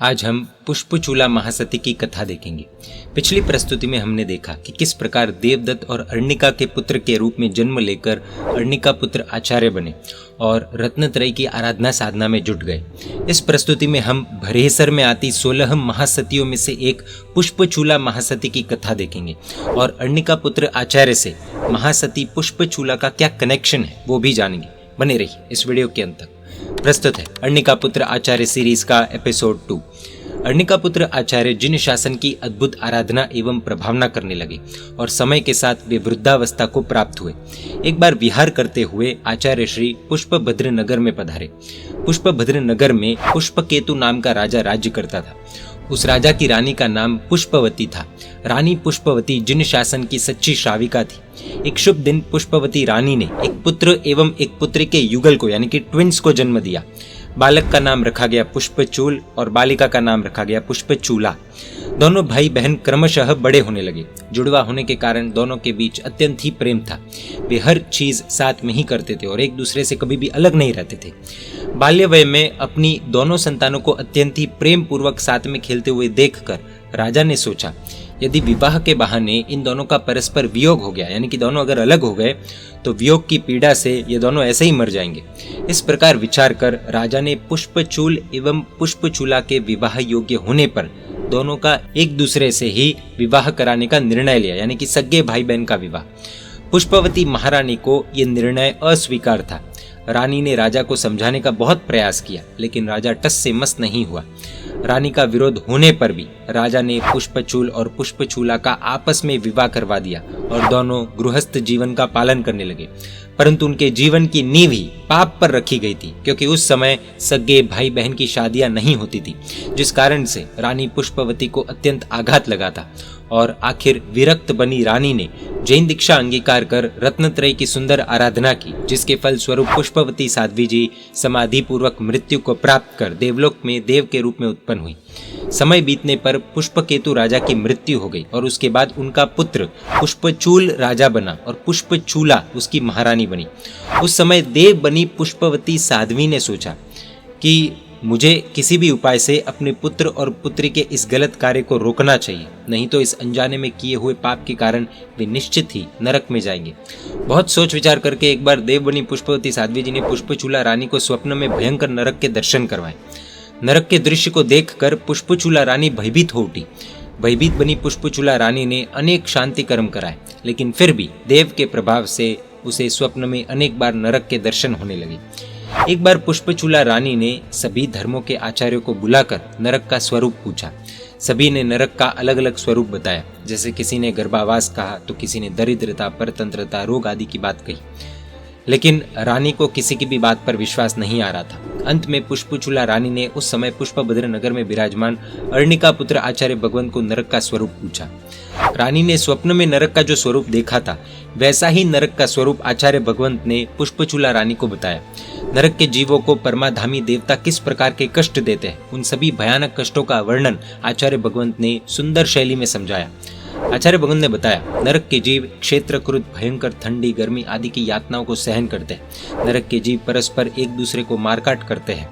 आज हम पुष्पचूला महासती की कथा देखेंगे। पिछली प्रस्तुति में हमने देखा कि किस प्रकार देवदत्त और अर्णिका के पुत्र के रूप में जन्म लेकर अर्णिका पुत्र आचार्य बने और रत्नत्रयी की आराधना साधना में जुट गए। इस प्रस्तुति में हम भरेसर में आती 16 महासतियों में से एक पुष्पचूला महासती की कथा देखेंगे और अर्णिका पुत्र आचार्य से महासती पुष्पचूला का क्या कनेक्शन है वो भी जानेंगे। बने रहिए इस वीडियो के अंत तक। प्रस्तुत है अर्णिका पुत्र आचार्य सीरीज का एपिसोड 2। अर्णिका पुत्र आचार्य जिन शासन की अद्भुत आराधना एवं प्रभावना करने लगे और समय के साथ वे वृद्धावस्था को प्राप्त हुए। एक बार विहार करते हुए आचार्य श्री पुष्पभद्र नगर में पधारे। पुष्पभद्र नगर में पुष्पकेतु नाम का राजा राज्य करता था। उस राजा की रानी का नाम पुष्पवती था। रानी पुष्पवती जिन शासन की सच्ची श्राविका थी। एक शुभ दिन पुष्पवती रानी ने एक पुत्र एवं एक पुत्री के युगल को यानी कि ट्विंस को जन्म दिया। बालक का नाम रखा गया पुष्पचूल और बालिका का नाम रखा गया पुष्पचूला। दोनों भाई बहन क्रमशः बड़े होने लगे। जुड़वा होने के कारण दोनों के बीच अत्यंत ही प्रेम था। वे हर चीज साथ में ही करते थे और एक दूसरे से कभी भी अलग नहीं रहते थे। बाल्य वय में अपनी दोनों संतानों को अत्यंत ही प्रेम पूर्वक साथ में खेलते हुए देखकर राजा ने सोचा, यदि विवाह के बहाने इन दोनों का परस्पर वियोग हो गया यानी कि दोनों अगर अलग हो गए तो वियोग की पीड़ा से ये दोनों ऐसे ही मर जाएंगे। इस प्रकार विचार कर राजा ने पुष्पचूल एवं पुष्पचूला के विवाह योग्य होने पर दोनों का एक दूसरे से ही विवाह कराने का निर्णय लिया यानी कि सगे भाई बहन का विवाह। पुष्पवती महारानी को यह निर्णय अस्वीकार था। रानी ने राजा को समझाने का बहुत प्रयास किया लेकिन राजा टस से मस नहीं हुआ। रानी का विरोध होने पर भी राजा ने पुष्पचूल और पुष्पचूला का आपस में विवाह करवा दिया और दोनों गृहस्थ जीवन का पालन करने लगे। परंतु उनके जीवन की नींव ही पाप पर रखी गई थी क्योंकि उस समय सगे भाई बहन की शादियां नहीं होती थी, जिस कारण से रानी पुष्पवती को अत्यंत आघात लगा था और आखिर विरक्त बनी रानी ने जैन दीक्षा अंगीकार कर रत्नत्रयी की सुंदर आराधना की, जिसके फल स्वरूप पुष्पवती साध्वी जी समाधि पूर्वक मृत्यु को प्राप्त कर देवलोक में देव के रूप में उत्पन्न हुई। समय बीतने पर पुष्पकेतु राजा की मृत्यु हो गई और उसके बाद उनका पुत्र पुष्पचूल राजा बना और पुष्पचूला उसकी महारानी बनी। उस समय देव बनी पुष्पवती साध्वी ने सोचा कि मुझे किसी भी उपाय से अपने पुत्र और पुत्री के इस गलत कार्य को रोकना चाहिए, नहीं तो इस अनजाने में किए हुए पाप के कारण वे निश्चित ही नरक में जाएंगे। बहुत सोच विचार करके एक बार देव बनी पुष्पवती साध्वी जी ने पुष्पचूला रानी को स्वप्न में भयंकर नरक के दर्शन करवाए। नरक के दृश्य को देखकर पुष्पचूला रानी भयभीत हो उठी। भयभीत बनी पुष्पचूला रानी ने अनेक शांति कर्म कराए लेकिन फिर भी देव के प्रभाव से उसे स्वप्न में अनेक बार नरक के दर्शन होने लगे। एक बार पुष्पचूला रानी ने सभी धर्मों के आचार्यों को बुलाकर नरक का स्वरूप पूछा। सभी ने नरक का अलग अलग स्वरूप बताया। जैसे किसी ने गर्भावास कहा तो किसी ने दरिद्रता, परतंत्रता, रोग आदि की बात कही, लेकिन रानी को किसी की भी बात पर विश्वास नहीं आ रहा था। अंत में पुष्पचूला रानी ने उस समय पुष्पभद्र नगर में विराजमान अर्णिका पुत्र आचार्य भगवंत को नरक का स्वरूप पूछा। रानी ने स्वप्न में नरक का जो स्वरूप देखा था वैसा ही नरक का स्वरूप आचार्य भगवंत ने पुष्पचूला रानी को बताया। नरक के जीवों को परमाधामी देवता किस प्रकार के कष्ट देते हैं, उन सभी भयानक कष्टों का वर्णन आचार्य भगवंत ने सुंदर शैली में समझाया। आचार्य भगवंत ने बताया, नरक के जीव क्षेत्रकृत भयंकर ठंडी, गर्मी आदि की यातनाओं को सहन करते हैं। नरक के जीव परस्पर एक दूसरे को मारकाट करते हैं।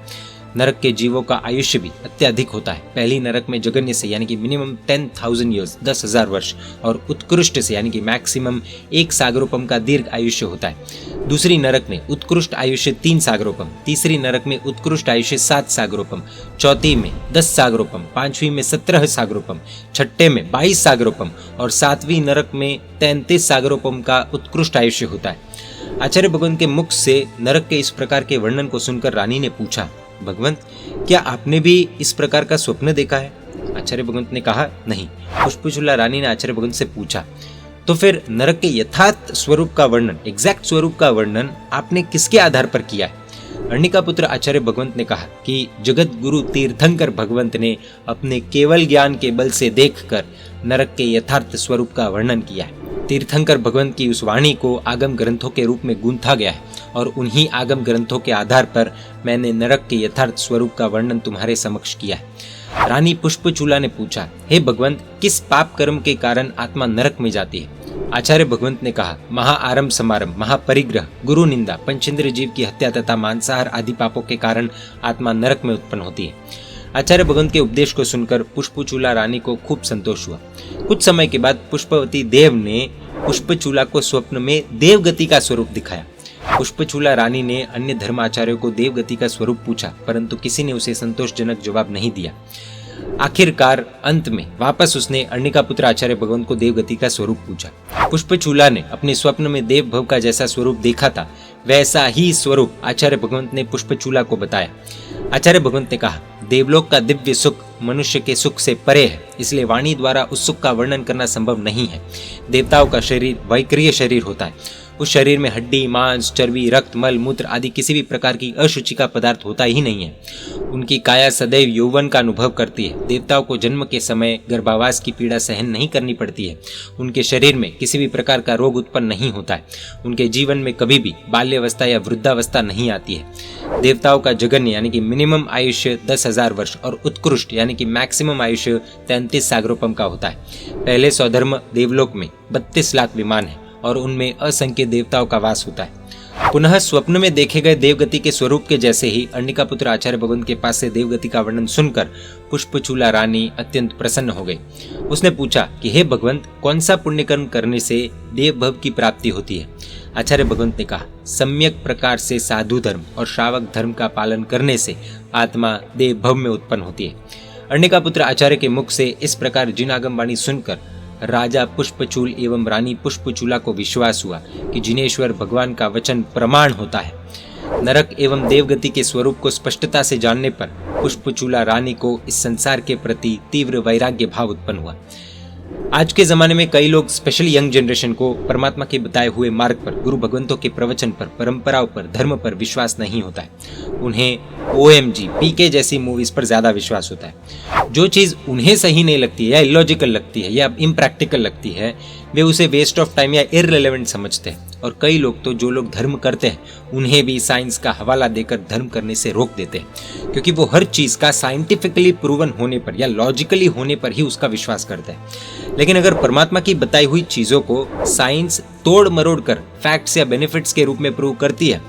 नरक के जीवों का आयुष्य भी अत्यधिक होता है। पहली नरक में जगन्य से यानी कि मिनिमम 10,000 ईयर्स 10,000 वर्ष और उत्कृष्ट से यानी कि मैक्सिमम 1 सागरोपम का दीर्घ आयुष्य होता है। दूसरी नरक में उत्कृष्ट आयुष्य 3 सागरोपम, तीसरी नरक में उत्कृष्ट आयुष्य 7 सागरोपम, चौथी में 10 सागरोपम, पांचवी में 17 सागरोपम, छठे में 22 सागरोपम और सातवीं नरक में 33 सागरोपम का उत्कृष्ट आयुष्य होता है। आचार्य भगवंत के मुख से नरक के इस प्रकार के वर्णन को सुनकर रानी ने पूछा, भगवंत क्या आपने भी इस प्रकार का स्वप्न देखा है? आचार्य भगवंत ने कहा, नहीं। पुष्पचूला रानी ने आचार्य भगवंत से पूछा, तो फिर नरक के यथार्थ स्वरूप का वर्णन, एग्जैक्ट स्वरूप का वर्णन आपने किसके आधार पर किया है? अर्णिका पुत्र आचार्य भगवंत ने कहा कि जगत गुरु तीर्थंकर भगवंत ने अपने केवल ज्ञान के बल से देखकर नरक के यथार्थ स्वरूप का वर्णन किया है। तीर्थंकर भगवंत की उस वाणी को आगम ग्रंथों के रूप में गूंथा गया है और उन्हीं आगम ग्रंथों के आधार पर मैंने नरक के यथार्थ स्वरूप का वर्णन तुम्हारे समक्ष किया है। रानी पुष्पचूला ने पूछा, हे भगवंत, किस पाप कर्म के कारण आत्मा नरक में जाती है? आचार्य भगवंत ने कहा, महाआरंभ समारंभ, महापरिग्रह, गुरु निंदा, पंचेंद्र जीव की हत्या तथा मांसाहार आदि पापों के कारण आत्मा नरक में उत्पन्न होती है। आचार्य भगवंत के उपदेश को सुनकर पुष्पचूला रानी को खूब संतोष हुआ। कुछ समय के बाद पुष्पवती देव ने पुष्पचूला को स्वप्न में देवगति का स्वरूप दिखाया। पुष्पचूला रानी ने अन्य धर्माचार्यों को देवगति का स्वरूप पूछा, परंतु किसी ने उसे संतोषजनक जवाब नहीं दिया। आखिरकार अंत में वापस उसने अर्णिका पुत्र आचार्य भगवंत को देवगति का स्वरूप पूछा। पुष्पचूला ने अपने स्वप्न में देव भव का जैसा स्वरूप देखा था, वैसा ही स्वरूप आचार्य भगवंत ने पुष्पचूला को बताया। आचार्य भगवंत ने कहा, देवलोक का दिव्य सुख मनुष्य के सुख से परे है, इसलिए वाणी द्वारा उस सुख का वर्णन करना संभव नहीं है। देवताओं का शरीर वैक्रिय शरीर होता है। उस शरीर में हड्डी, मांस, चर्बी, रक्त, मल, मूत्र आदि किसी भी प्रकार की अशुचि का पदार्थ होता ही नहीं है। उनकी काया सदैव यौवन का अनुभव करती है। देवताओं को जन्म के समय गर्भावास की पीड़ा सहन नहीं करनी पड़ती है। उनके शरीर में किसी भी प्रकार का रोग उत्पन्न नहीं होता है। उनके जीवन में कभी भी बाल्यावस्था या वृद्धावस्था नहीं आती है। देवताओं का जगन्य यानी कि मिनिमम आयुष्य 10,000 वर्ष और उत्कृष्ट यानी कि मैक्सिमम आयुष्य 33 सागरोपम का होता है। पहले स्वधर्म देवलोक में 32 लाख विमान है और उनमें असंख्य देवताओं का वास होता है। पुनः स्वप्न में देखे गए देवगति के स्वरूप के जैसे ही अर्णिका पुत्र आचार्य भगवंत के पास से देवगति का वर्णन सुनकर पुष्पचूला रानी अत्यंत प्रसन्न हो गई। उसने पूछा कि हे भगवंत, कौन सा पुण्य कर्म करने से देव भव की प्राप्ति होती है? आचार्य भगवंत ने कहा, सम्यक प्रकार से साधु धर्म और श्रावक धर्म का पालन करने से आत्मा देव भव में उत्पन्न होती है। अर्णिका पुत्र आचार्य के मुख से इस प्रकार जिन आगमवाणी सुनकर राजा पुष्पचूल एवं रानी पुष्पचूला को विश्वास हुआ कि जिनेश्वर भगवान का वचन प्रमाण होता है। नरक एवं देवगति के स्वरूप को स्पष्टता से जानने पर पुष्पचूला रानी को इस संसार के प्रति तीव्र वैराग्य भाव उत्पन्न हुआ। आज के जमाने में कई लोग स्पेशली यंग जनरेशन को परमात्मा के बताए हुए मार्ग पर, गुरु भगवंतों के प्रवचन पर, परंपराओं पर, धर्म पर विश्वास नहीं होता है। उन्हें OMG, PK जैसी मूवीज पर ज्यादा विश्वास होता है। जो चीज उन्हें सही नहीं लगती है या इलॉजिकल लगती है या इम्प्रैक्टिकल लगती है, वे उसे वेस्ट ऑफ टाइम या इररिलेवेंट समझते हैं। और कई लोग तो जो लोग धर्म करते हैं उन्हें भी साइंस का हवाला देकर धर्म करने से रोक देते हैं, क्योंकि वो हर चीज का साइंटिफिकली प्रूवन होने पर या लॉजिकली होने पर ही उसका विश्वास करते हैं। लेकिन अगर परमात्मा की बताई हुई चीजों को साइंस तोड़ मरोड़ कर फैक्ट्स या बेनिफिट्स के रूप में प्रूव करती है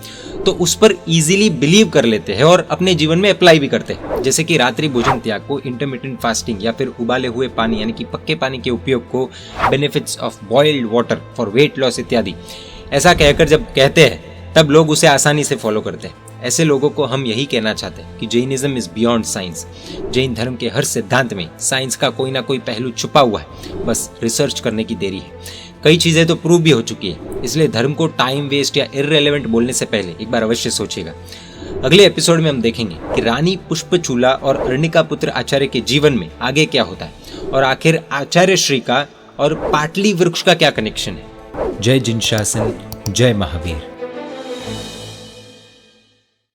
तो उस पर इजीली बिलीव कर लेते हैं और अपने जीवन में अप्लाई भी करते हैं। जैसे कि रात्रि भोजन त्याग को, इंटरमिटेंट फास्टिंग या फिर उबाले हुए पानी यानी कि पक्के पानी के उपयोग को, benefits of boiled water for weight loss इत्यादि। ऐसा कहकर जब कहते हैं तब लोग उसे आसानी से फॉलो करते हैं। ऐसे लोगों को हम यही कहना चाहते हैं कि Jainism is beyond science. Jain धर्म के हर सिद्धांत में साइंस का कोई ना कोई पहलू छुपा हुआ है, बस रिसर्च करने की देरी है। कई चीजें तो प्रूव भी हो चुकी है, इसलिए धर्म को टाइम वेस्ट या इररिलेवेंट बोलने से पहले एक बार अवश्य सोचिएगा। अगले एपिसोड में हम देखेंगे कि रानी पुष्पचूला और अर्णिका पुत्र आचार्य के जीवन में आगे क्या होता है और आखिर आचार्य श्री का और पाटली वृक्ष का क्या कनेक्शन है। जय जिनशासन, जय महावीर।